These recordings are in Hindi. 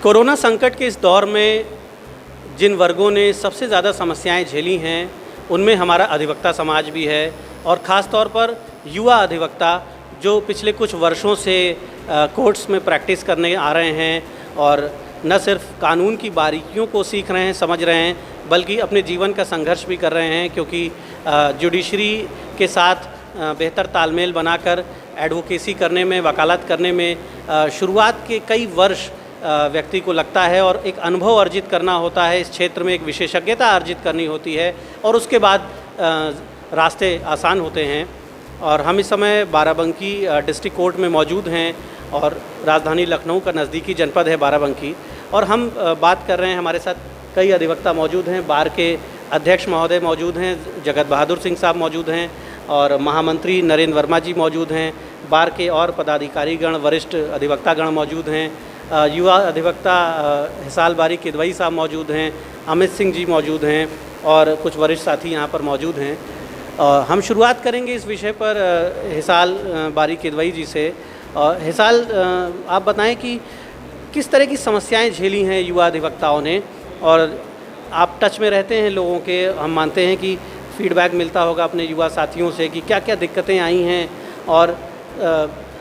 कोरोना संकट के इस दौर में जिन वर्गों ने सबसे ज़्यादा समस्याएं झेली हैं उनमें हमारा अधिवक्ता समाज भी है और ख़ास तौर पर युवा अधिवक्ता जो पिछले कुछ वर्षों से कोर्ट्स में प्रैक्टिस करने आ रहे हैं और न सिर्फ कानून की बारीकियों को सीख रहे हैं, समझ रहे हैं, बल्कि अपने जीवन का संघर्ष भी कर रहे हैं क्योंकि जुडिशरी के साथ बेहतर तालमेल बनाकर एडवोकेसी करने में, वकालत करने में शुरुआत के कई वर्ष व्यक्ति को लगता है और एक अनुभव अर्जित करना होता है, इस क्षेत्र में एक विशेषज्ञता अर्जित करनी होती है और उसके बाद रास्ते आसान होते हैं। और हम इस समय बाराबंकी डिस्ट्रिक्ट कोर्ट में मौजूद हैं और राजधानी लखनऊ का नज़दीकी जनपद है बाराबंकी, और हम बात कर रहे हैं। हमारे साथ कई अधिवक्ता मौजूद हैं, बार के अध्यक्ष महोदय मौजूद हैं, जगत बहादुर सिंह साहब मौजूद हैं और महामंत्री नरेंद्र वर्मा जी मौजूद हैं, बार के और पदाधिकारीगण, वरिष्ठ अधिवक्तागण मौजूद हैं, युवा अधिवक्ता हिसाल बारी किदवई साहब मौजूद हैं, अमित सिंह जी मौजूद हैं और कुछ वरिष्ठ साथी यहाँ पर मौजूद हैं। हम शुरुआत करेंगे इस विषय पर हिसाल बारी किदवई जी से। हिसाल, आप बताएं कि किस तरह की समस्याएं झेली हैं युवा अधिवक्ताओं ने, और आप टच में रहते हैं लोगों के, हम मानते हैं कि फीडबैक मिलता होगा अपने युवा साथियों से कि क्या क्या दिक्कतें आई हैं। और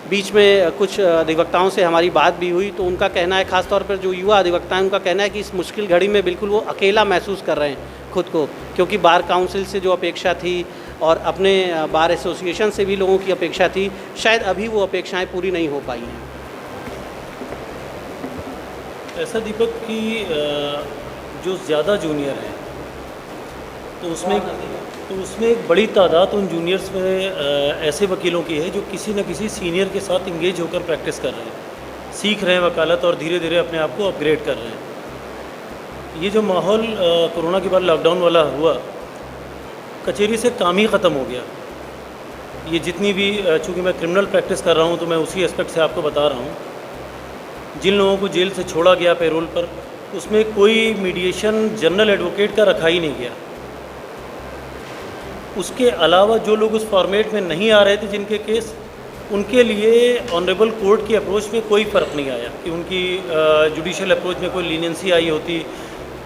बीच में कुछ अधिवक्ताओं से हमारी बात भी हुई तो उनका कहना है, ख़ास तौर पर जो युवा अधिवक्ता हैं, उनका कहना है कि इस मुश्किल घड़ी में बिल्कुल वो अकेला महसूस कर रहे हैं खुद को, क्योंकि बार काउंसिल से जो अपेक्षा थी और अपने बार एसोसिएशन से भी लोगों की अपेक्षा थी, शायद अभी वो अपेक्षाएं पूरी नहीं हो पाई हैं। ऐसा दीपक कि जो ज़्यादा जूनियर हैं तो उसमें एक बड़ी तादाद उन जूनियर्स में ऐसे वकीलों की है जो किसी न किसी सीनियर के साथ इंगेज होकर प्रैक्टिस कर रहे हैं, सीख रहे हैं वकालत और धीरे धीरे अपने आप को अपग्रेड कर रहे हैं। ये जो माहौल कोरोना के बाद लॉकडाउन वाला हुआ, कचहरी से काम ही ख़त्म हो गया। ये जितनी भी, चूँकि मैं क्रिमिनल प्रैक्टिस कर रहा हूँ तो मैं उसी एस्पेक्ट से आपको बता रहा हूँ, जिन लोगों को जेल से छोड़ा गया पेरोल पर, उसमें कोई मीडिएशन जनरल एडवोकेट का रखा ही नहीं गया। उसके अलावा जो लोग उस फॉर्मेट में नहीं आ रहे थे जिनके केस, उनके लिए ऑनरेबल कोर्ट की अप्रोच में कोई फ़र्क नहीं आया कि उनकी जुडिशियल अप्रोच में कोई लीनियंसी आई होती,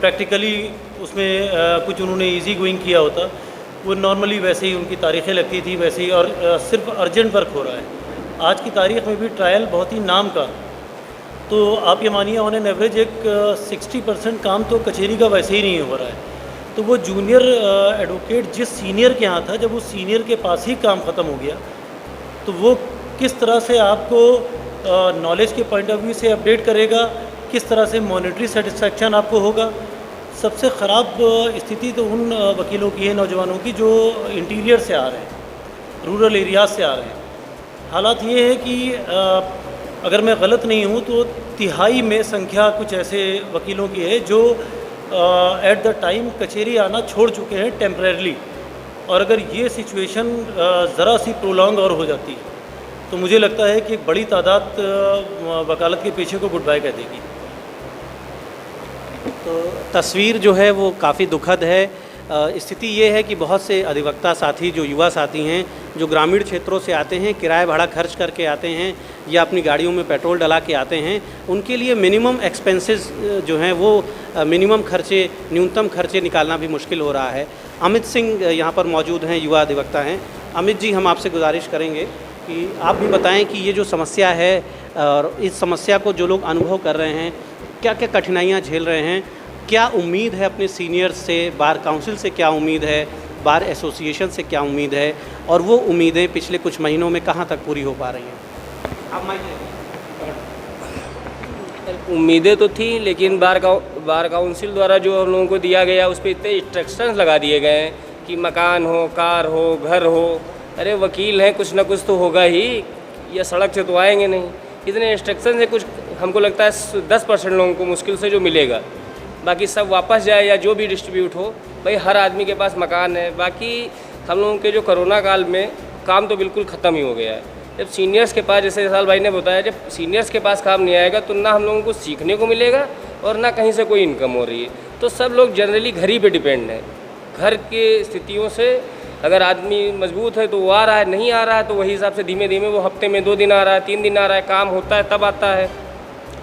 प्रैक्टिकली उसमें कुछ उन्होंने इजी गोइंग किया होता, वो नॉर्मली वैसे ही उनकी तारीखें लगती थी वैसे ही, और सिर्फ अर्जेंट वर्क हो रहा है। आज की तारीख में भी ट्रायल बहुत ही नाम का, तो आप ये मानिए ऑन एन एवरेज एक 60% काम तो कचहरी का वैसे ही नहीं हो रहा है। तो वो जूनियर एडवोकेट जिस सीनियर के यहाँ था, जब उस सीनियर के पास ही काम ख़त्म हो गया, तो वो किस तरह से आपको नॉलेज के पॉइंट ऑफ व्यू से अपडेट करेगा, किस तरह से मॉनेटरी सेटिस्फेक्शन आपको होगा। सबसे ख़राब स्थिति तो उन वकीलों की है, नौजवानों की, जो इंटीरियर से आ रहे हैं, रूरल एरियाज से आ रहे हैं। हालात ये है कि अगर मैं गलत नहीं हूँ तो तिहाई में संख्या कुछ ऐसे वकीलों की है जो एट द टाइम कचहरी आना छोड़ चुके हैं टेम्परेरली, और अगर ये सिचुएशन ज़रा सी प्रोलॉन्ग और हो जाती है तो मुझे लगता है कि एक बड़ी तादाद वकालत के पेशे को गुड बाय कह देगी। तो तस्वीर जो है वो काफ़ी दुखद है। स्थिति ये है कि बहुत से अधिवक्ता साथी, जो युवा साथी हैं, जो ग्रामीण क्षेत्रों से आते हैं, किराया भाड़ा खर्च करके आते हैं या अपनी गाड़ियों में पेट्रोल डला के आते हैं, उनके लिए मिनिमम एक्सपेंसेस जो हैं वो मिनिमम खर्चे, न्यूनतम खर्चे निकालना भी मुश्किल हो रहा है। अमित सिंह यहाँ पर मौजूद हैं, युवा अधिवक्ता हैं। अमित जी, हम आपसे गुजारिश करेंगे कि आप भी बताएं कि ये जो समस्या है और इस समस्या को जो लोग अनुभव कर रहे हैं, क्या क्या कठिनाइयाँ झेल रहे हैं, क्या उम्मीद है अपने सीनियर्स से, बार काउंसिल से क्या उम्मीद है, बार एसोसिएशन से क्या उम्मीद है, और वो उम्मीदें पिछले कुछ महीनों में कहाँ तक पूरी हो पा रही हैं? आप उम्मीदें तो थी, लेकिन बार काउंसिल द्वारा जो हम लोगों को दिया गया उस पर इतने इंस्ट्रक्शंस लगा दिए गए हैं कि मकान हो, कार हो, घर हो, अरे वकील हैं, कुछ ना कुछ तो होगा ही, या सड़क से तो आएंगे नहीं। इतने इंस्ट्रक्शन से कुछ हमको लगता है 10% लोगों को मुश्किल से जो मिलेगा, बाकी सब वापस जाए या जो भी डिस्ट्रीब्यूट हो। भाई हर आदमी के पास मकान है। बाकी हम लोगों के जो कोरोना काल में काम तो बिल्कुल ख़त्म ही हो गया है। जब सीनियर्स के पास, जैसे साल भाई ने बताया, जब सीनियर्स के पास काम नहीं आएगा तो ना हम लोगों को सीखने को मिलेगा और ना कहीं से कोई इनकम हो रही है। तो सब लोग जनरली घर ही पे डिपेंड है। घर के स्थितियों से अगर आदमी मजबूत है तो वो आ रहा है, नहीं आ रहा है तो वही हिसाब से धीमे धीमे वो हफ्ते में 2 दिन आ रहा है, 3 दिन आ रहा है, काम होता है तब आता है,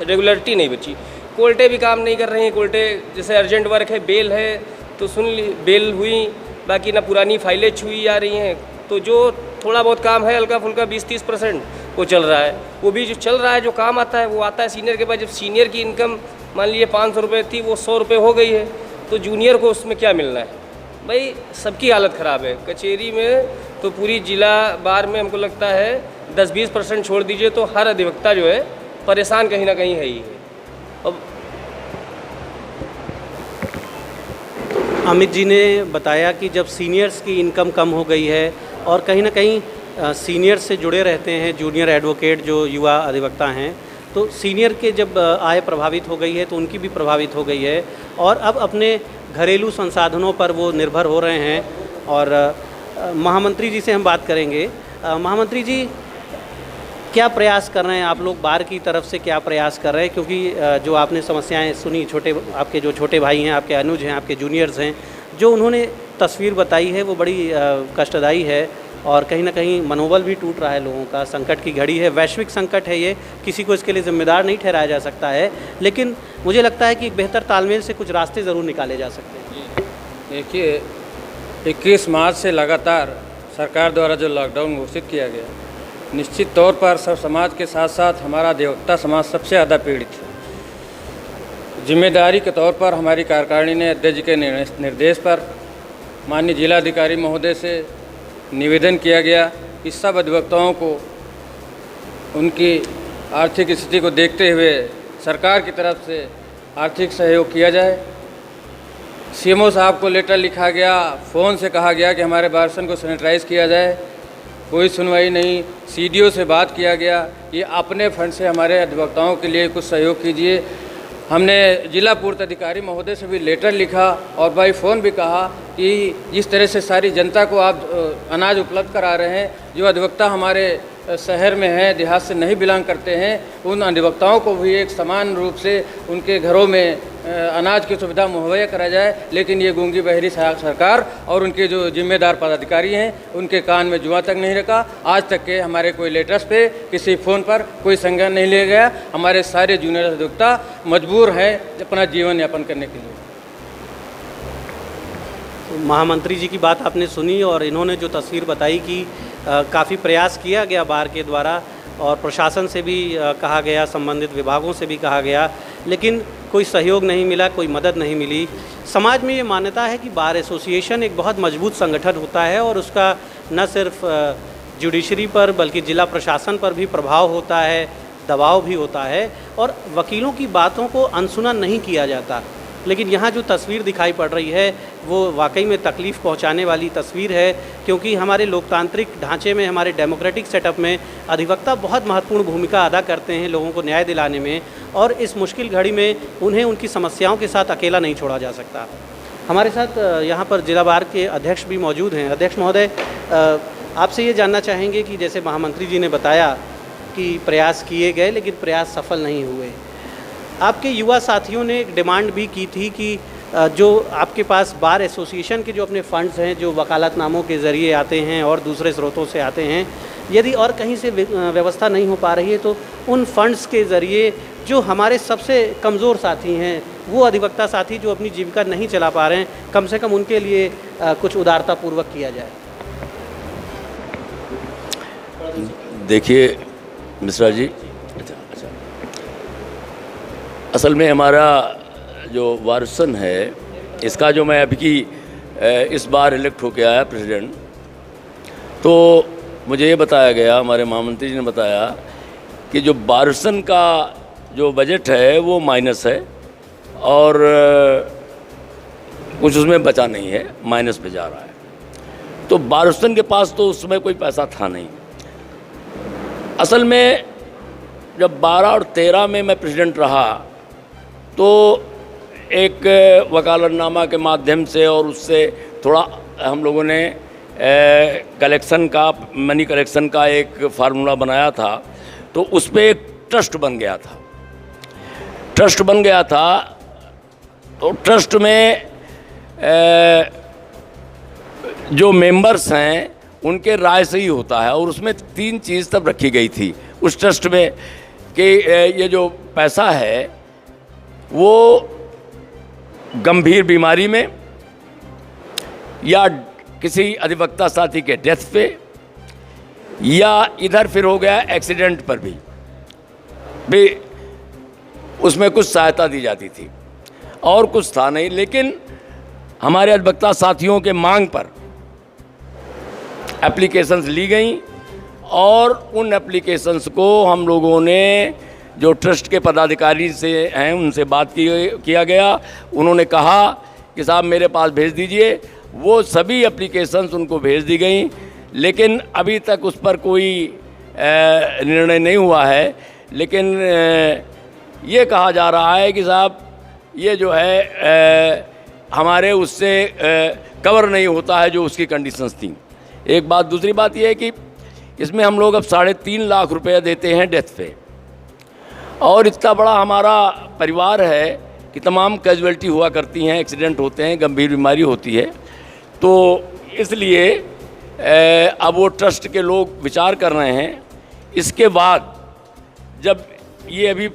रेगुलरिटी नहीं बची। कोर्टें भी काम नहीं कर रही हैं। कोर्टें जैसे अर्जेंट वर्क है, बेल है तो सुन ली, बेल हुई, बाकी ना पुरानी फाइलें छुई जा रही हैं। तो जो थोड़ा बहुत काम है हल्का फुल्का 20-30% वो चल रहा है। वो भी जो चल रहा है, जो काम आता है वो आता है सीनियर के पास। जब सीनियर की इनकम मान लीजिए 500 रुपये थी, वो 100 रुपये हो गई है, तो जूनियर को उसमें क्या मिलना है? भाई सबकी हालत ख़राब है। कचहरी में तो पूरी जिला बार में हमको लगता है 10-20% छोड़ दीजिए तो हर अधिवक्ता जो है परेशान कहीं ना कहीं है ही है। अब अमित जी ने बताया कि जब सीनियर्स की इनकम कम हो गई है और कहीं ना कहीं सीनियर से जुड़े रहते हैं जूनियर एडवोकेट जो युवा अधिवक्ता हैं, तो सीनियर के जब आय प्रभावित हो गई है तो उनकी भी प्रभावित हो गई है और अब अपने घरेलू संसाधनों पर वो निर्भर हो रहे हैं। और महामंत्री जी से हम बात करेंगे। महामंत्री जी, क्या प्रयास कर रहे हैं आप लोग, बार की तरफ से क्या प्रयास कर रहे हैं? क्योंकि जो आपने समस्याएं सुनी, आपके जो छोटे भाई हैं, आपके अनुज हैं, आपके जूनियर्स हैं, जो उन्होंने तस्वीर बताई है वो बड़ी कष्टदायी है और कहीं ना कहीं मनोबल भी टूट रहा है लोगों का। संकट की घड़ी है, वैश्विक संकट है ये, किसी को इसके लिए जिम्मेदार नहीं ठहराया जा सकता है, लेकिन मुझे लगता है कि एक बेहतर तालमेल से कुछ रास्ते ज़रूर निकाले जा सकते हैं। देखिए, 21 मार्च से लगातार सरकार द्वारा जो लॉकडाउन घोषित किया गया, निश्चित तौर पर सब समाज के साथ साथ हमारा अधिवक्ता समाज सबसे ज़्यादा पीड़ित है। जिम्मेदारी के तौर पर हमारी कार्यकारिणी ने अध्यक्ष जी के निर्देश पर माननीय जिलाधिकारी महोदय से निवेदन किया गया कि सब अधिवक्ताओं को उनकी आर्थिक स्थिति को देखते हुए सरकार की तरफ से आर्थिक सहयोग किया जाए। सीएमओ साहब को लेटर लिखा गया, फ़ोन से कहा गया कि हमारे बारसन को सैनिटाइज़ किया जाए, कोई सुनवाई नहीं। सीडीओ से बात किया गया, ये अपने फंड से हमारे अधिवक्ताओं के लिए कुछ सहयोग कीजिए। हमने जिला पूर्त अधिकारी महोदय से भी लेटर लिखा और बाई फ़ोन भी कहा कि जिस तरह से सारी जनता को आप अनाज उपलब्ध करा रहे हैं, जो अधिवक्ता हमारे शहर में हैं, देहात से नहीं बिलोंग करते हैं, उन अधिवक्ताओं को भी एक समान रूप से उनके घरों में अनाज की सुविधा मुहैया करा जाए। लेकिन ये गूंगी बहरी सरकार और उनके जो जिम्मेदार पदाधिकारी हैं, उनके कान में जुआ तक नहीं रखा। आज तक के हमारे कोई लेटर्स पे, किसी फ़ोन पर कोई संज्ञान नहीं लिया गया। हमारे सारे जूनियर अधिवक्ता मजबूर हैं अपना जीवन यापन करने के लिए। महामंत्री जी की बात आपने सुनी और इन्होंने जो तस्वीर बताई कि काफ़ी प्रयास किया गया बार के द्वारा और प्रशासन से भी कहा गया, संबंधित विभागों से भी कहा गया, लेकिन कोई सहयोग नहीं मिला, कोई मदद नहीं मिली। समाज में ये मान्यता है कि बार एसोसिएशन एक बहुत मजबूत संगठन होता है और उसका न सिर्फ जुडिशरी पर बल्कि जिला प्रशासन पर भी प्रभाव होता है, दबाव भी होता है और वकीलों की बातों को अनसुना नहीं किया जाता। लेकिन यहाँ जो तस्वीर दिखाई पड़ रही है वो वाकई में तकलीफ़ पहुँचाने वाली तस्वीर है, क्योंकि हमारे लोकतांत्रिक ढांचे में, हमारे डेमोक्रेटिक सेटअप में अधिवक्ता बहुत महत्वपूर्ण भूमिका अदा करते हैं लोगों को न्याय दिलाने में, और इस मुश्किल घड़ी में उन्हें उनकी समस्याओं के साथ अकेला नहीं छोड़ा जा सकता। हमारे साथ यहाँ पर जिला बार के अध्यक्ष भी मौजूद हैं। अध्यक्ष महोदय, आपसे ये जानना चाहेंगे कि जैसे महामंत्री जी ने बताया कि प्रयास किए गए लेकिन प्रयास सफल नहीं हुए, आपके युवा साथियों ने एक डिमांड भी की थी कि जो आपके पास बार एसोसिएशन के जो अपने फंड्स हैं, जो वकालतनामों के ज़रिए आते हैं और दूसरे स्रोतों से आते हैं, यदि और कहीं से व्यवस्था नहीं हो पा रही है तो उन फंड्स के ज़रिए जो हमारे सबसे कमज़ोर साथी हैं, वो अधिवक्ता साथी जो अपनी जीविका नहीं चला पा रहे हैं, कम से कम उनके लिए कुछ उदारतापूर्वक किया जाए। देखिए मिश्रा जी, असल में हमारा जो वारसन है, इसका जो मैं अभी की इस बार इलेक्ट होके आया प्रेसिडेंट, तो मुझे ये बताया गया, हमारे महामंत्री जी ने बताया कि जो वारसन का जो बजट है वो माइनस है और कुछ उसमें बचा नहीं है, माइनस पे जा रहा है। तो वारसन के पास तो उस समय कोई पैसा था नहीं। असल में जब 12 और 13 में मैं प्रेसिडेंट रहा तो एक वकालतनामा के माध्यम से और उससे थोड़ा हम लोगों ने कलेक्शन का, मनी कलेक्शन का एक फार्मूला बनाया था, तो उस पर एक ट्रस्ट बन गया था। ट्रस्ट बन गया था तो ट्रस्ट में जो मेंबर्स हैं उनके राय से ही होता है, और उसमें 3 चीज़ तब रखी गई थी उस ट्रस्ट में कि ये जो पैसा है वो गंभीर बीमारी में या किसी अधिवक्ता साथी के डेथ पे या इधर फिर हो गया एक्सीडेंट पर भी उसमें कुछ सहायता दी जाती थी और कुछ था नहीं। लेकिन हमारे अधिवक्ता साथियों के मांग पर एप्लीकेशंस ली गई और उन एप्लीकेशंस को हम लोगों ने जो ट्रस्ट के पदाधिकारी से हैं उनसे बात किया गया। उन्होंने कहा कि साहब मेरे पास भेज दीजिए। वो सभी एप्लीकेशंस उनको भेज दी गई, लेकिन अभी तक उस पर कोई निर्णय नहीं हुआ है। लेकिन ये कहा जा रहा है कि साहब ये जो है हमारे उससे कवर नहीं होता है जो उसकी कंडीशंस थी। एक बात, दूसरी बात ये है कि इसमें हम लोग अब 3.5 लाख रुपए देते हैं डेथ पे, और इतना बड़ा हमारा परिवार है कि तमाम कैजुअल्टी हुआ करती हैं, एक्सीडेंट होते हैं, गंभीर बीमारी होती है। तो इसलिए अब वो ट्रस्ट के लोग विचार कर रहे हैं। इसके बाद जब ये अभी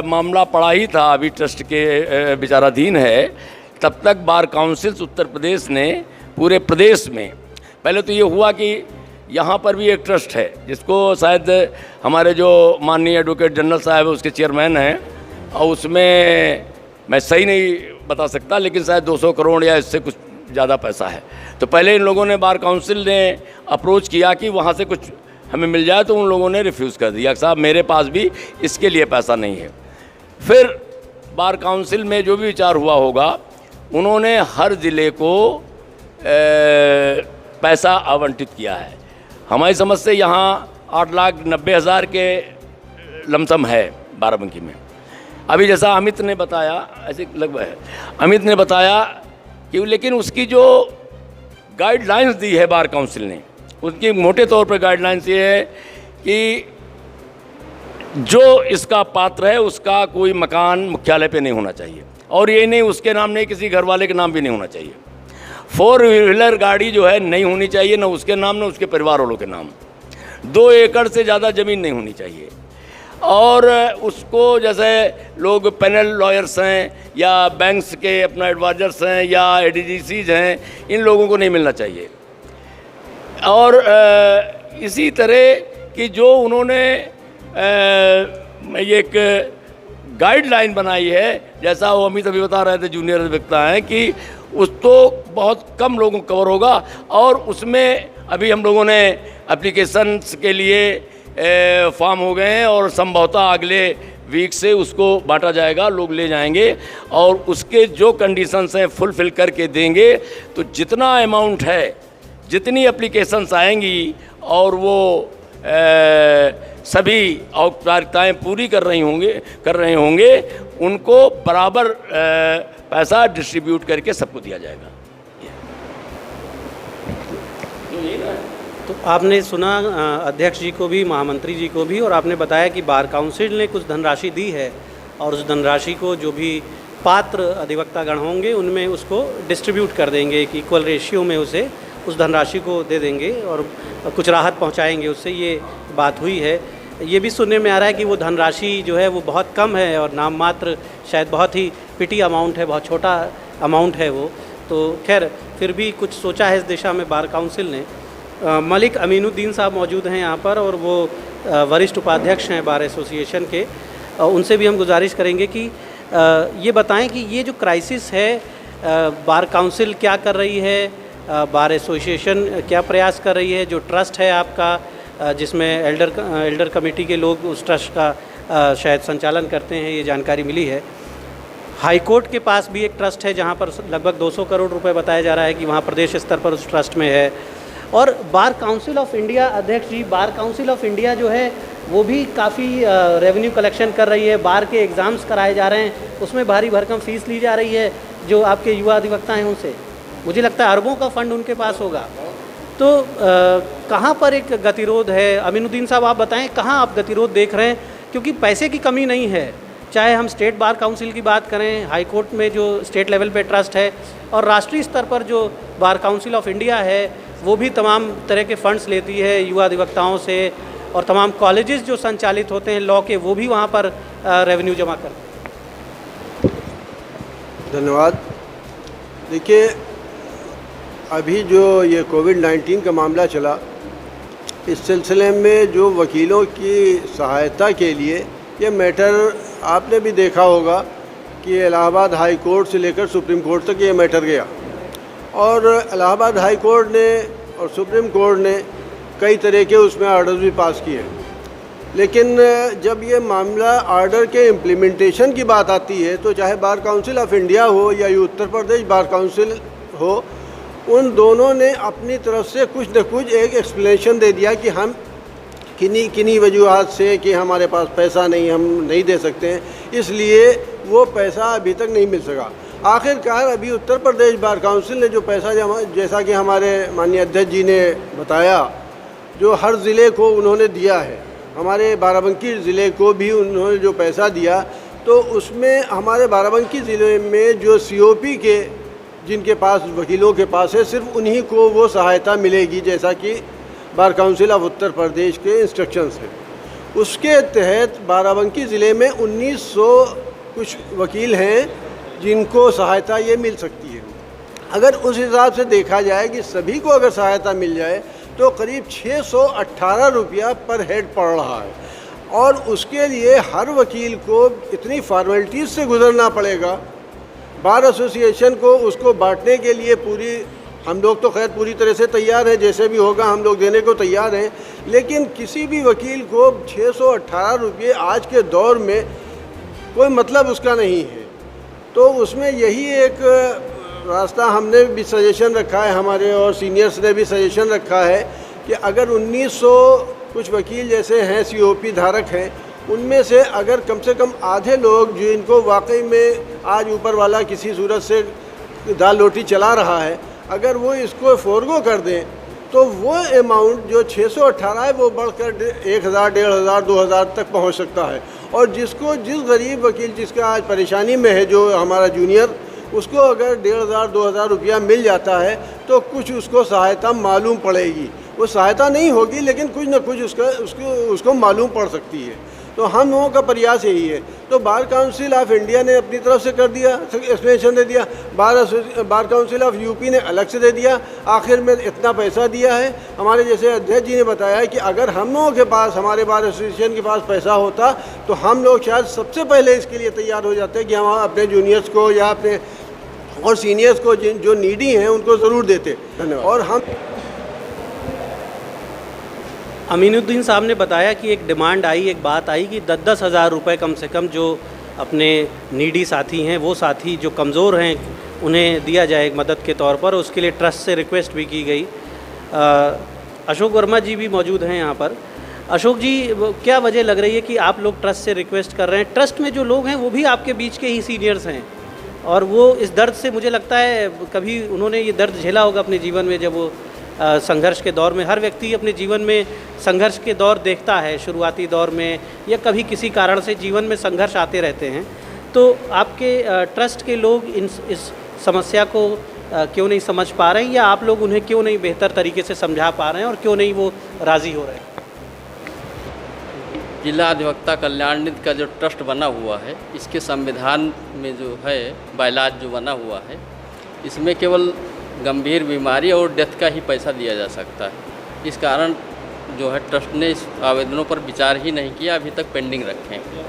मामला पड़ा ही था, अभी ट्रस्ट के विचाराधीन है, तब तक बार काउंसिल्स उत्तर प्रदेश ने पूरे प्रदेश में, पहले तो ये हुआ कि यहाँ पर भी एक ट्रस्ट है जिसको शायद हमारे जो माननीय एडवोकेट जनरल साहब है उसके चेयरमैन हैं, और उसमें मैं सही नहीं बता सकता लेकिन शायद 200 करोड़ या इससे कुछ ज़्यादा पैसा है। तो पहले इन लोगों ने, बार काउंसिल ने अप्रोच किया कि वहाँ से कुछ हमें मिल जाए, तो उन लोगों ने रिफ्यूज़ कर दिया, साहब मेरे पास भी इसके लिए पैसा नहीं है। फिर बार काउंसिल में जो भी विचार हुआ होगा, उन्होंने हर ज़िले को पैसा आवंटित किया है। हमारी समझ से यहाँ 8,90,000 के लमसम है बाराबंकी में। अभी जैसा अमित ने बताया, ऐसे लगभग है, अमित ने बताया कि लेकिन उसकी जो गाइडलाइंस दी है बार काउंसिल ने, उसकी मोटे तौर पर गाइडलाइंस ये है कि जो इसका पात्र है उसका कोई मकान मुख्यालय पे नहीं होना चाहिए, और ये नहीं उसके नाम नहीं, किसी घर वाले के नाम भी नहीं होना चाहिए। 4 व्हीलर गाड़ी जो है नहीं होनी चाहिए, ना उसके नाम ना उसके परिवार वालों के नाम। 2 एकड़ से ज़्यादा ज़मीन नहीं होनी चाहिए, और उसको जैसे लोग पैनल लॉयर्स हैं या बैंक्स के अपना एडवाइजर्स हैं या एडीजीसीज हैं, इन लोगों को नहीं मिलना चाहिए। और इसी तरह की जो उन्होंने ये एक गाइडलाइन बनाई है, जैसा वो अमित अभी बता रहे थे, जूनियर अधिवक्ता हैं, कि उस तो बहुत कम लोगों को कवर होगा, और उसमें अभी हम लोगों ने एप्लीकेशंस के लिए फॉर्म हो गए हैं और संभवतः अगले वीक से उसको बांटा जाएगा, लोग ले जाएंगे और उसके जो कंडीशंस हैं फुलफिल करके देंगे। तो जितना अमाउंट है, जितनी एप्लीकेशंस आएंगी और वो सभी औपचारिकताएँ पूरी कर रहे होंगे, उनको बराबर पैसा डिस्ट्रीब्यूट करके सबको दिया जाएगा। तो आपने सुना अध्यक्ष जी को भी, महामंत्री जी को भी, और आपने बताया कि बार काउंसिल ने कुछ धनराशि दी है और उस धनराशि को जो भी पात्र अधिवक्तागण होंगे उनमें उसको डिस्ट्रीब्यूट कर देंगे, एक इक्वल रेशियो में उसे उस धनराशि को दे देंगे और कुछ राहत पहुंचाएंगे उससे, ये बात हुई है। ये भी सुनने में आ रहा है कि वो धनराशि जो है वो बहुत कम है और नाम मात्र, शायद बहुत ही पिटी अमाउंट है, बहुत छोटा अमाउंट है वो। तो खैर फिर भी कुछ सोचा है इस दिशा में बार काउंसिल ने। मलिक अमीनुद्दीन साहब मौजूद हैं यहाँ पर, और वो वरिष्ठ उपाध्यक्ष हैं बार एसोसिएशन के। उनसे भी हम गुजारिश करेंगे कि ये बताएं कि ये जो क्राइसिस है, बार काउंसिल क्या कर रही है, बार एसोसिएशन क्या प्रयास कर रही है, जो ट्रस्ट है आपका जिसमें एल्डर कमेटी के लोग उस ट्रस्ट का शायद संचालन करते हैं, ये जानकारी मिली है। हाई कोर्ट के पास भी एक ट्रस्ट है जहाँ पर लगभग 200 करोड़ रुपए बताया जा रहा है कि वहाँ प्रदेश स्तर पर उस ट्रस्ट में है। और बार काउंसिल ऑफ इंडिया, अध्यक्ष जी, बार काउंसिल ऑफ इंडिया जो है वो भी काफ़ी रेवेन्यू कलेक्शन कर रही है, बार के एग्ज़ाम्स कराए जा रहे हैं, उसमें भारी भरकम फ़ीस ली जा रही है जो आपके युवा अधिवक्ता हैं उनसे। मुझे लगता है अरबों का फंड उनके पास होगा। तो कहाँ पर एक गतिरोध है? अमीनुद्दीन साहब आप बताएं, कहाँ आप गतिरोध देख रहे हैं? क्योंकि पैसे की कमी नहीं है, चाहे हम स्टेट बार काउंसिल की बात करें, हाई कोर्ट में जो स्टेट लेवल पे ट्रस्ट है, और राष्ट्रीय स्तर पर जो बार काउंसिल ऑफ इंडिया है वो भी तमाम तरह के फंड्स लेती है युवा अधिवक्ताओं से, और तमाम कॉलेजेस जो संचालित होते हैं लॉ के वो भी वहाँ पर रेवेन्यू जमा करते हैं। धन्यवाद। देखिए, अभी जो ये कोविड-19 का मामला चला, इस सिलसिले में जो वकीलों की सहायता के लिए ये मैटर आपने भी देखा होगा कि इलाहाबाद हाई कोर्ट से लेकर सुप्रीम कोर्ट तक ये मैटर गया, और इलाहाबाद हाई कोर्ट ने और सुप्रीम कोर्ट ने कई तरह के उसमें आर्डर्स भी पास किए। लेकिन जब ये मामला आर्डर के इम्प्लीमेंटेशन की बात आती है, तो चाहे बार काउंसिल ऑफ इंडिया हो या ये उत्तर प्रदेश बार काउंसिल हो, उन दोनों ने अपनी तरफ से कुछ न कुछ एक एक्सप्लेनेशन दे दिया कि हम किन्हीं वजूहात से कि हमारे पास पैसा नहीं, हम नहीं दे सकते हैं, इसलिए वो पैसा अभी तक नहीं मिल सका। आखिरकार अभी उत्तर प्रदेश बार काउंसिल ने जो पैसा जैसा कि हमारे माननीय अध्यक्ष जी ने बताया, जो हर ज़िले को उन्होंने दिया है, हमारे बाराबंकी ज़िले को भी उन्होंने जो पैसा दिया, तो उसमें हमारे बाराबंकी ज़िले में जो COP के जिनके पास वकीलों के पास है, सिर्फ उन्हीं को वो सहायता मिलेगी, जैसा कि bar council of Uttar Pradesh के इंस्ट्रक्शंस हैं। उसके तहत बाराबंकी ज़िले में 1900 कुछ वकील हैं जिनको सहायता ये मिल सकती है। अगर उस हिसाब से देखा जाए कि सभी को अगर सहायता मिल जाए तो करीब 618 रुपया पर हेड पड़ रहा है, और उसके लिए हर वकील को इतनी फॉर्मेलिटीज़ से गुजरना पड़ेगा। बार एसोसिएशन को उसको बांटने के लिए हम लोग तो खैर पूरी तरह से तैयार हैं, जैसे भी होगा हम लोग देने को तैयार हैं, लेकिन किसी भी वकील को 618 रुपये आज के दौर में कोई मतलब उसका नहीं है। तो उसमें यही एक रास्ता हमने भी सजेशन रखा है, हमारे और सीनियर्स ने भी सजेशन रखा है कि अगर 1900 कुछ वकील जैसे हैं COP धारक हैं, उनमें से अगर कम से कम आधे लोग जिनको वाकई में आज ऊपर वाला किसी सूरत से दाल रोटी चला रहा है, अगर वो इसको फोरगो कर दें, तो वो अमाउंट जो 618 है वो बढ़कर 1000, 1500, 2000 तक पहुंच सकता है। और जिस गरीब वकील जिसका आज परेशानी में है, जो हमारा जूनियर, उसको अगर 1500, 2000 रुपया मिल जाता है तो कुछ उसको सहायता मालूम पड़ेगी। वो सहायता नहीं होगी, लेकिन कुछ न कुछ उसको मालूम पड़ सकती है। तो हम लोगों का प्रयास यही है। तो बार काउंसिल ऑफ इंडिया ने अपनी तरफ से कर दिया, एक्सप्लेनेशन दे दिया, बार काउंसिल ऑफ यूपी ने अलग से दे दिया, आखिर में इतना पैसा दिया है। हमारे जैसे अध्यक्ष जी ने बताया कि अगर हम लोगों के पास, हमारे बार एसोसिएशन के पास पैसा होता तो हम लोग शायद सबसे पहले इसके लिए तैयार हो जाते कि हम अपने जूनियर्स को या अपने और सीनियर्स को जो नीडी हैं उनको ज़रूर देते। धन्यवाद। और हम अमीनुद्दीन साहब ने बताया कि एक डिमांड आई, एक बात आई कि 10-10 हज़ार रुपये कम से कम जो अपने नीडी साथी हैं, वो साथी जो कमज़ोर हैं, उन्हें दिया जाए एक मदद के तौर पर। उसके लिए ट्रस्ट से रिक्वेस्ट भी की गई। अशोक वर्मा जी भी मौजूद हैं यहाँ पर। अशोक जी, क्या वजह लग रही है कि आप लोग ट्रस्ट से रिक्वेस्ट कर रहे हैं? ट्रस्ट में जो लोग हैं वो भी आपके बीच के ही सीनियर्स हैं, और वो इस दर्द से, मुझे लगता है कभी उन्होंने ये दर्द झेला होगा अपने जीवन में, जब वो संघर्ष के दौर में, हर व्यक्ति अपने जीवन में संघर्ष के दौर देखता है, शुरुआती दौर में या कभी किसी कारण से जीवन में संघर्ष आते रहते हैं। तो आपके ट्रस्ट के लोग इस समस्या को क्यों नहीं समझ पा रहे हैं, या आप लोग उन्हें क्यों नहीं बेहतर तरीके से समझा पा रहे हैं, और क्यों नहीं वो राज़ी हो रहे हैं? जिला अधिवक्ता कल्याण निधि का जो ट्रस्ट बना हुआ है, इसके संविधान में जो है बायलाज जो बना हुआ है, इसमें केवल गंभीर बीमारी और डेथ का ही पैसा दिया जा सकता है। इस कारण जो है ट्रस्ट ने इस आवेदनों पर विचार ही नहीं किया, अभी तक पेंडिंग रखे हैं।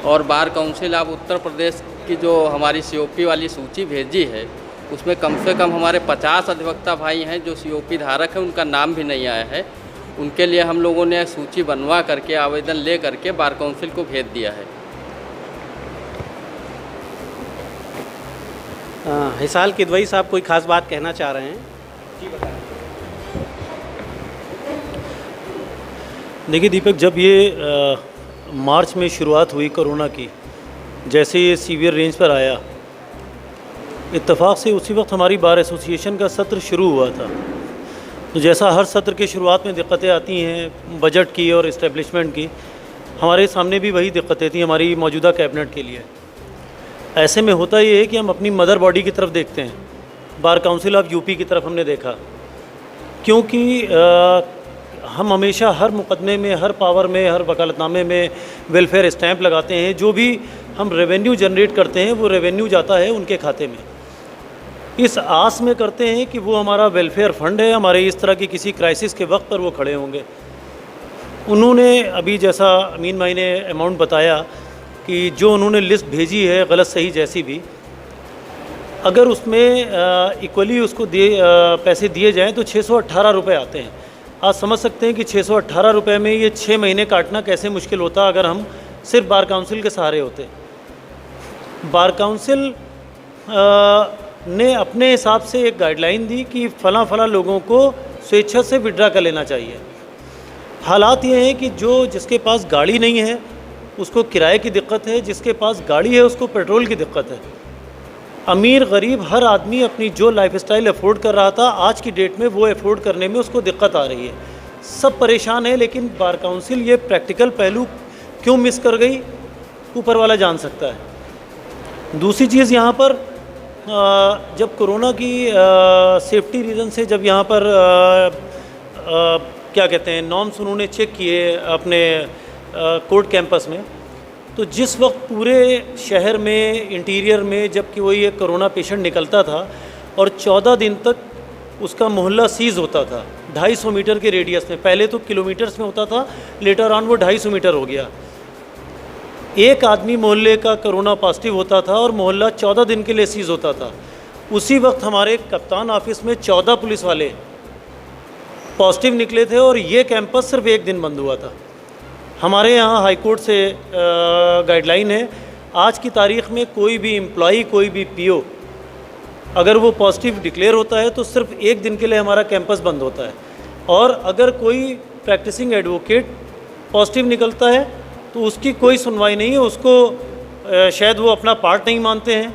और bar council of Uttar Pradesh की जो हमारी COP वाली सूची भेजी है, उसमें कम से कम हमारे 50 अधिवक्ता भाई हैं जो COP धारक हैं, उनका नाम भी नहीं आया है। उनके लिए हम लोगों ने सूची बनवा करके, आवेदन ले करके बार काउंसिल को भेज दिया है। हिसाल किदवई साहब कोई ख़ास बात कहना चाह रहे हैं? जी बताएं। देखिए दीपक, जब ये मार्च में शुरुआत हुई कोरोना की, जैसे ये सीवियर रेंज पर आया, इत्तेफाक से उसी वक्त हमारी बार एसोसिएशन का सत्र शुरू हुआ था। तो जैसा हर सत्र के शुरुआत में दिक्कतें आती हैं बजट की और इस्टेब्लिशमेंट की, हमारे सामने भी वही दिक्कतें थी हमारी मौजूदा कैबिनेट के लिए। ऐसे में होता ये है कि हम अपनी मदर बॉडी की तरफ देखते हैं, बार काउंसिल ऑफ यूपी की तरफ हमने देखा, क्योंकि हम हमेशा हर मुकदमे में, हर पावर में, हर वकालतनामे में वेलफेयर स्टैंप लगाते हैं। जो भी हम रेवेन्यू जनरेट करते हैं, वो रेवेन्यू जाता है उनके खाते में, इस आस में करते हैं कि वो हमारा वेलफेयर फंड है, हमारे इस तरह की किसी क्राइसिस के वक्त पर वो खड़े होंगे। उन्होंने अभी जैसा अमीन भाई ने अमाउंट बताया कि जो उन्होंने लिस्ट भेजी है गलत सही जैसी भी, अगर उसमें इक्वली उसको पैसे दिए जाएं तो 618 रुपये आते हैं। आप समझ सकते हैं कि 618 रुपये में ये 6 महीने काटना कैसे मुश्किल होता अगर हम सिर्फ बार काउंसिल के सहारे होते। बार काउंसिल ने अपने हिसाब से एक गाइडलाइन दी कि फ़लाँ लोगों को स्वेच्छा से विड्रा कर लेना चाहिए। हालात ये हैं कि जिसके पास गाड़ी नहीं है उसको किराए की दिक्कत है, जिसके पास गाड़ी है उसको पेट्रोल की दिक्कत है। अमीर गरीब हर आदमी अपनी जो लाइफस्टाइल अफोर्ड कर रहा था आज की डेट में वो अफोर्ड करने में उसको दिक्कत आ रही है। सब परेशान है, लेकिन बार काउंसिल ये प्रैक्टिकल पहलू क्यों मिस कर गई ऊपर वाला जान सकता है। दूसरी चीज़ यहाँ पर जब कोरोना की सेफ्टी रीज़न से जब यहाँ पर क्या कहते हैं नॉर्म्स उन्होंने चेक किए अपने कोर्ट कैंपस में, तो जिस वक्त पूरे शहर में इंटीरियर में जबकि वही एक कोरोना पेशेंट निकलता था और 14 दिन तक उसका मोहल्ला सीज़ होता था 250 मीटर के रेडियस में, पहले तो किलोमीटर्स में होता था, लेटर ऑन वो 250 मीटर हो गया। एक आदमी मोहल्ले का कोरोना पॉजिटिव होता था और मोहल्ला 14 दिन के लिए सीज़ होता था। उसी वक्त हमारे कप्तान ऑफिस में 14 पुलिस वाले पॉजिटिव निकले थे और ये कैंपस सिर्फ एक दिन बंद हुआ था। हमारे यहाँ हाई कोर्ट से गाइडलाइन है, आज की तारीख़ में कोई भी एम्प्लॉई कोई भी पीओ अगर वो पॉजिटिव डिक्लेयर होता है तो सिर्फ एक दिन के लिए हमारा कैंपस बंद होता है, और अगर कोई प्रैक्टिसिंग एडवोकेट पॉजिटिव निकलता है तो उसकी कोई सुनवाई नहीं है, उसको शायद वो अपना पार्ट नहीं मानते हैं।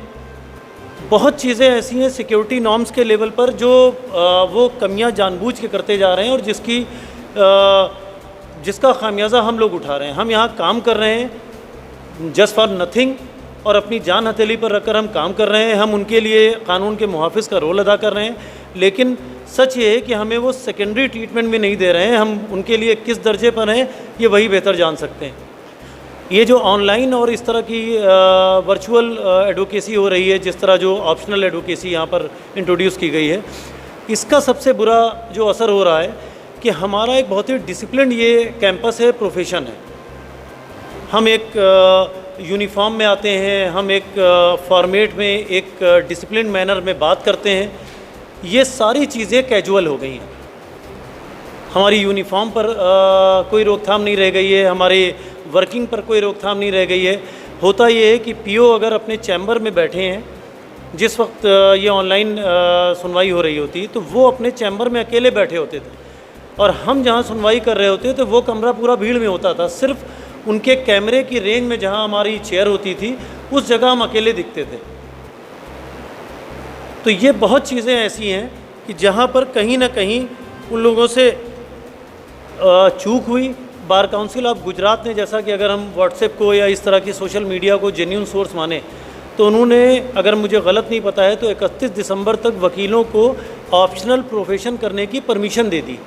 बहुत चीज़ें ऐसी हैं सिक्योरिटी नॉर्म्स के लेवल पर जो वो कमियां जानबूझ के करते जा रहे हैं और जिसका खामियाजा हम लोग उठा रहे हैं। हम यहाँ काम कर रहे हैं जस्ट फॉर नथिंग और अपनी जान हथेली पर रखकर हम काम कर रहे हैं। हम उनके लिए कानून के मुहाफिज का रोल अदा कर रहे हैं, लेकिन सच ये है कि हमें वो सेकेंडरी ट्रीटमेंट भी नहीं दे रहे हैं। हम उनके लिए किस दर्जे पर हैं ये वही बेहतर जान सकते हैं। ये जो ऑनलाइन और इस तरह की वर्चुअल एडवोकेसी हो रही है, जिस तरह जो ऑप्शनल एडवोकेसी यहाँ पर इंट्रोड्यूस की गई है, इसका सबसे बुरा जो असर हो रहा है कि हमारा एक बहुत ही डिसिप्लिन ये कैंपस है, प्रोफेशन है। हम एक यूनिफॉर्म में आते हैं, हम एक फॉर्मेट में एक डिसिप्लिन मैनर में बात करते हैं। ये सारी चीज़ें कैजुअल हो गई हैं। हमारी यूनिफॉर्म पर कोई रोकथाम नहीं रह गई है, हमारे वर्किंग पर कोई रोकथाम नहीं रह गई है। होता ये है कि पीओ अगर अपने चैम्बर में बैठे हैं, जिस वक्त ये ऑनलाइन सुनवाई हो रही होती तो वो अपने चैम्बर में अकेले बैठे होते थे और हम जहाँ सुनवाई कर रहे होते तो वो कमरा पूरा भीड़ में होता था। सिर्फ उनके कैमरे की रेंज में जहाँ हमारी चेयर होती थी उस जगह हम अकेले दिखते थे। तो ये बहुत चीज़ें ऐसी हैं कि जहाँ पर कहीं ना कहीं उन लोगों से चूक हुई। बार काउंसिल ऑफ गुजरात ने, जैसा कि अगर हम व्हाट्सएप को या इस तरह की सोशल मीडिया को जेन्युइन सोर्स माने, तो उन्होंने, अगर मुझे गलत नहीं पता है, तो 31 दिसंबर तक वकीलों को ऑप्शनल प्रोफेशन करने की परमिशन दे दी।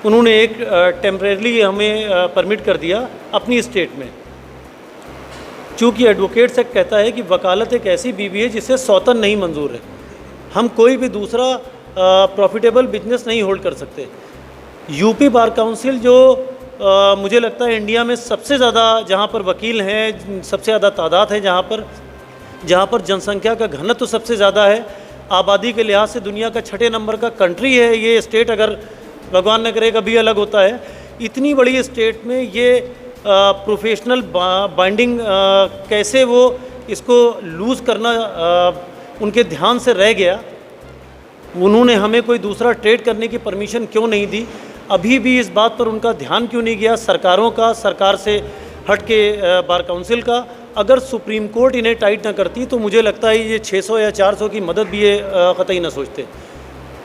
उन्होंने एक टेम्परेरी हमें परमिट कर दिया अपनी स्टेट में। चूँकि एडवोकेट्स एक्ट कहता है कि वकालत एक ऐसी बीवी है जिसे सौतन नहीं मंजूर है। हम कोई भी दूसरा प्रॉफिटेबल बिजनेस नहीं होल्ड कर सकते। यूपी बार काउंसिल जो मुझे लगता है इंडिया में सबसे ज़्यादा जहाँ पर वकील हैं, सबसे ज़्यादा तादाद है, जहाँ पर जनसंख्या का घनत्व सबसे ज़्यादा है, आबादी के लिहाज से दुनिया का 6 नंबर का कंट्री है ये स्टेट। अगर भगवान न करे कभी अलग होता है, इतनी बड़ी स्टेट में ये प्रोफेशनल बाइंडिंग कैसे वो इसको लूज़ करना उनके ध्यान से रह गया। उन्होंने हमें कोई दूसरा ट्रेड करने की परमिशन क्यों नहीं दी, अभी भी इस बात पर उनका ध्यान क्यों नहीं गया सरकारों का, सरकार से हट के बार काउंसिल का। अगर सुप्रीम कोर्ट इन्हें टाइट ना करती तो मुझे लगता है ये 600 या 400 की मदद भी ये कतई ना सोचते।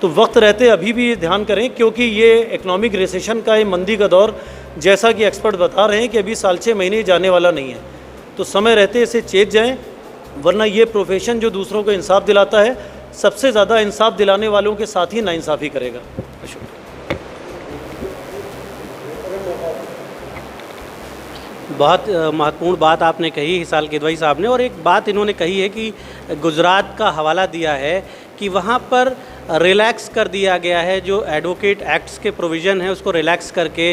तो वक्त रहते अभी भी ये ध्यान करें, क्योंकि ये इकोनॉमिक रिसेशन का, ये मंदी का दौर, जैसा कि एक्सपर्ट बता रहे हैं कि अभी 6 महीने जाने वाला नहीं है। तो समय रहते इसे चेत जाएँ, वरना ये प्रोफेशन जो दूसरों को इंसाफ दिलाता है, सबसे ज़्यादा इंसाफ दिलाने वालों के साथ ही नाइंसाफ़ी करेगा। बहुत महत्वपूर्ण बात आपने कही हिसाल किदवई साहब ने, और एक बात इन्होंने कही है कि गुजरात का हवाला दिया है कि वहाँ पर रिलैक्स कर दिया गया है, जो एडवोकेट एक्ट्स के प्रोविज़न है उसको रिलैक्स करके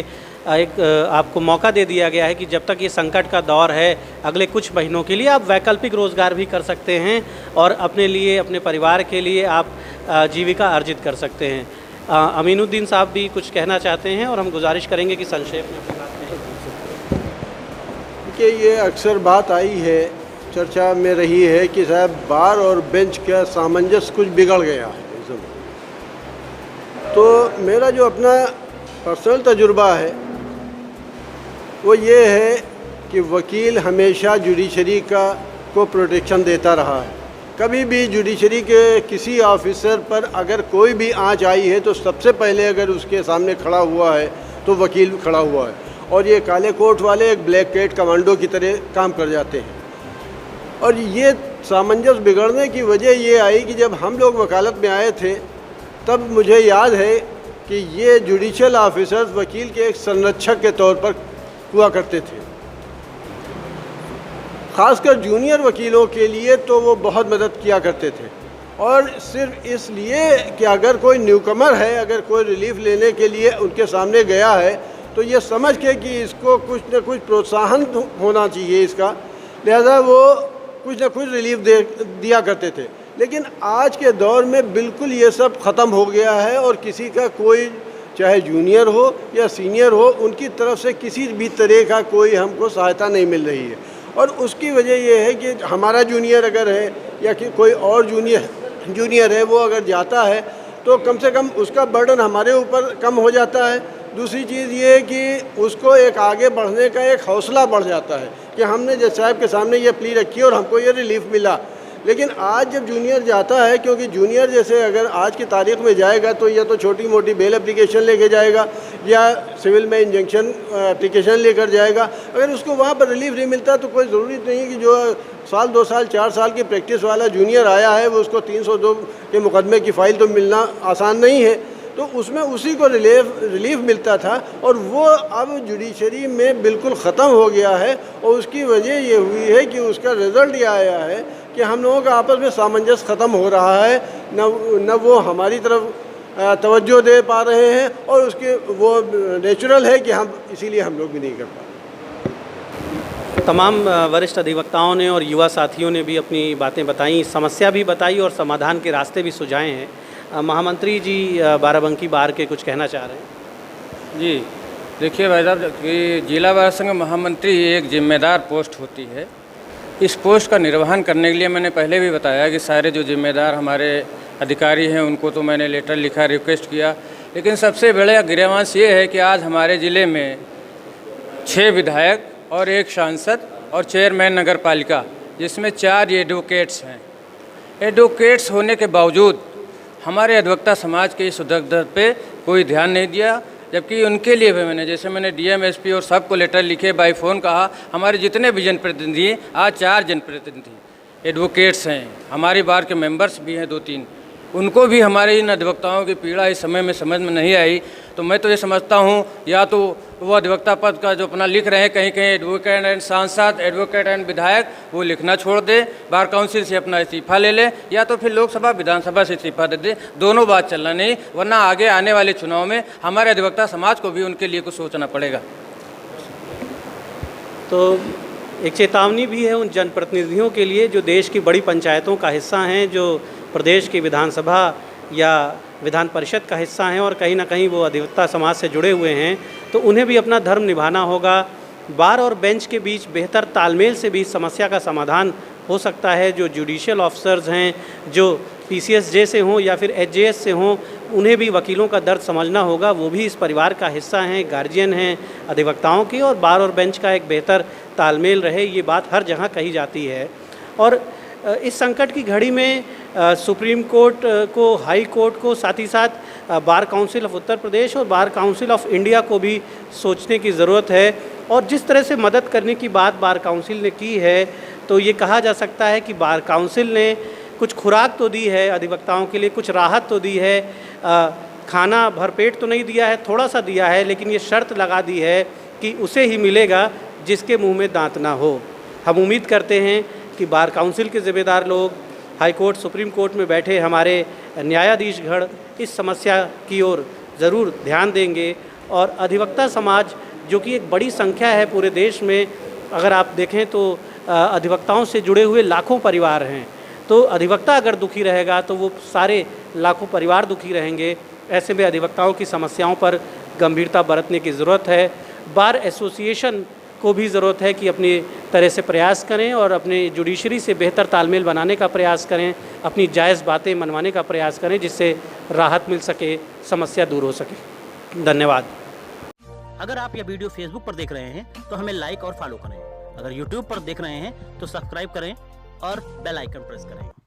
एक आपको मौका दे दिया गया है कि जब तक ये संकट का दौर है अगले कुछ महीनों के लिए आप वैकल्पिक रोज़गार भी कर सकते हैं और अपने लिए, अपने परिवार के लिए आप जीविका अर्जित कर सकते हैं। अमीनुद्दीन साहब भी कुछ कहना चाहते हैं और हम गुजारिश करेंगे कि संक्षेप में अपनी बात कहें। कि ये अक्सर बात आई है, चर्चा में रही है कि साहब बार और बेंच का सामंजस्य कुछ बिगड़ गया है इस समय। तो मेरा जो अपना पर्सनल तजुर्बा है वो ये है कि वकील हमेशा जुडिशरी को प्रोटेक्शन देता रहा है। कभी भी जुडिशरी के किसी ऑफिसर पर अगर कोई भी आंच आई है तो सबसे पहले अगर उसके सामने खड़ा हुआ है तो वकील खड़ा हुआ है, और ये काले कोट वाले एक ब्लैक कैट कमांडो की तरह काम कर जाते हैं। और ये सामंजस्य बिगड़ने की वजह ये आई कि जब हम लोग वकालत में आए थे तब मुझे याद है कि ये जुडिशियल ऑफिसर्स वकील के एक संरक्षक के तौर पर हुआ करते थे। ख़ासकर जूनियर वकीलों के लिए तो वो बहुत मदद किया करते थे, और सिर्फ इसलिए कि अगर कोई न्यूकमर है, अगर कोई रिलीफ लेने के लिए उनके सामने गया है तो ये समझ के कि इसको कुछ न कुछ प्रोत्साहन होना चाहिए इसका, लिहाजा वो कुछ न कुछ रिलीफ दिया करते थे। लेकिन आज के दौर में बिल्कुल ये सब ख़त्म हो गया है और किसी का कोई, चाहे जूनियर हो या सीनियर हो, उनकी तरफ से किसी भी तरह का कोई हमको सहायता नहीं मिल रही है। और उसकी वजह यह है कि हमारा जूनियर अगर है या कि कोई और जूनियर है वो अगर जाता है तो कम से कम उसका बर्डन हमारे ऊपर कम हो जाता है। दूसरी चीज़ ये है कि उसको एक आगे बढ़ने का एक हौसला बढ़ जाता है कि हमने जज साहब के सामने ये प्ली रखी और हमको ये रिलीफ मिला। लेकिन आज जब जूनियर जाता है, क्योंकि जूनियर जैसे अगर आज की तारीख में जाएगा तो या तो छोटी मोटी बेल एप्लीकेशन लेके जाएगा या सिविल में इंजंक्शन एप्लीकेशन लेकर जाएगा। अगर उसको वहाँ पर रिलीफ नहीं मिलता तो कोई ज़रूरी नहीं कि जो साल 2 साल 4 साल की प्रैक्टिस वाला जूनियर आया है वो उसको 302 के मुकदमे की फ़ाइल तो मिलना आसान नहीं है। तो उसमें उसी को रिलीफ मिलता था और वो अब जुडिशरी में बिल्कुल ख़त्म हो गया है। और उसकी वजह ये हुई है कि उसका रिज़ल्ट ये आया है कि हम लोगों का आपस में सामंजस्य ख़त्म हो रहा है, न वो हमारी तरफ तवज्जो दे पा रहे हैं, और उसके वो नेचुरल है कि हम इसीलिए हम लोग भी नहीं कर पा। तमाम वरिष्ठ अधिवक्ताओं ने और युवा साथियों ने भी अपनी बातें बताई, समस्या भी बताई और समाधान के रास्ते भी सुझाए हैं। महामंत्री जी बाराबंकी बार के कुछ कहना चाह रहे हैं। जी देखिए भाई साहब कि जिला बार संघ महामंत्री एक जिम्मेदार पोस्ट होती है। इस पोस्ट का निर्वहन करने के लिए मैंने पहले भी बताया कि सारे जो जिम्मेदार हमारे अधिकारी हैं उनको तो मैंने लेटर लिखा, रिक्वेस्ट किया। लेकिन सबसे बड़ा गिरवांश ये है कि आज हमारे ज़िले में 6 विधायक और 1 सांसद और चेयरमैन नगर पालिका, जिसमें 4 एडवोकेट्स हैं। एडवोकेट्स होने के बावजूद हमारे अधिवक्ता समाज के इस उद्योग पे कोई ध्यान नहीं दिया, जबकि उनके लिए भी मैंने डीएम एसपी और सबको लेटर लिखे, बाई फ़ोन कहा। हमारे जितने भी जनप्रतिनिधि हैं, आज 4 जनप्रतिनिधि एडवोकेट्स हैं, हमारी बार के मेंबर्स भी हैं 2-3, उनको भी हमारे इन अधिवक्ताओं की पीड़ा इस समय में समझ में नहीं आई। तो मैं तो ये समझता हूँ या तो वो अधिवक्ता पद का जो अपना लिख रहे हैं, कहीं कहीं एडवोकेट एंड सांसद, एडवोकेट एंड विधायक, वो लिखना छोड़ दे, बार काउंसिल से अपना इस्तीफा ले ले, या तो फिर लोकसभा विधानसभा से इस्तीफा दे दे। दोनों बात चलना नहीं, वरना आगे आने वाले चुनाव में हमारे अधिवक्ता समाज को भी उनके लिए कुछ सोचना पड़ेगा। तो एक चेतावनी भी है उन जनप्रतिनिधियों के लिए जो देश की बड़ी पंचायतों का हिस्सा हैं, जो प्रदेश की विधानसभा या विधान परिषद का हिस्सा हैं और कहीं ना कहीं वो अधिवक्ता समाज से जुड़े हुए हैं। तो उन्हें भी अपना धर्म निभाना होगा। बार और बेंच के बीच बेहतर तालमेल से भी समस्या का समाधान हो सकता है। जो जुडिशियल ऑफिसर्स हैं, जो पीसीएसजे से हों या फिर एचजेएस से हों, उन्हें भी वकीलों का दर्द समझना होगा। वो भी इस परिवार का हिस्सा हैं, गार्जियन हैं अधिवक्ताओं की, और बार और बेंच का एक बेहतर तालमेल रहे, ये बात हर जगह कही जाती है। और इस संकट की घड़ी में सुप्रीम कोर्ट को, हाई कोर्ट को, साथ ही साथ bar council of Uttar Pradesh और बार काउंसिल ऑफ इंडिया को भी सोचने की ज़रूरत है। और जिस तरह से मदद करने की बात बार काउंसिल ने की है, तो ये कहा जा सकता है कि बार काउंसिल ने कुछ खुराक तो दी है अधिवक्ताओं के लिए, कुछ राहत तो दी है, खाना भरपेट तो नहीं दिया है, थोड़ा सा दिया है, लेकिन ये शर्त लगा दी है कि उसे ही मिलेगा जिसके मुंह में दांत ना हो। हम उम्मीद करते हैं कि बार काउंसिल के ज़िम्मेदार लोग, हाई कोर्ट, सुप्रीम कोर्ट में बैठे हमारे न्यायाधीशगण इस समस्या की ओर ज़रूर ध्यान देंगे और अधिवक्ता समाज जो कि एक बड़ी संख्या है पूरे देश में, अगर आप देखें तो अधिवक्ताओं से जुड़े हुए लाखों परिवार हैं, तो अधिवक्ता अगर दुखी रहेगा तो वो सारे लाखों परिवार दुखी रहेंगे। ऐसे में अधिवक्ताओं की समस्याओं पर गंभीरता बरतने की ज़रूरत है। बार एसोसिएशन को भी ज़रूरत है कि अपनी तरह से प्रयास करें और अपने जुडिशरी से बेहतर तालमेल बनाने का प्रयास करें, अपनी जायज़ बातें मनवाने का प्रयास करें, जिससे राहत मिल सके, समस्या दूर हो सके। धन्यवाद। अगर आप यह वीडियो फेसबुक पर देख रहे हैं तो हमें लाइक और फॉलो करें। अगर यूट्यूब पर देख रहे हैं तो सब्सक्राइब करें और बेल आइकन प्रेस करें।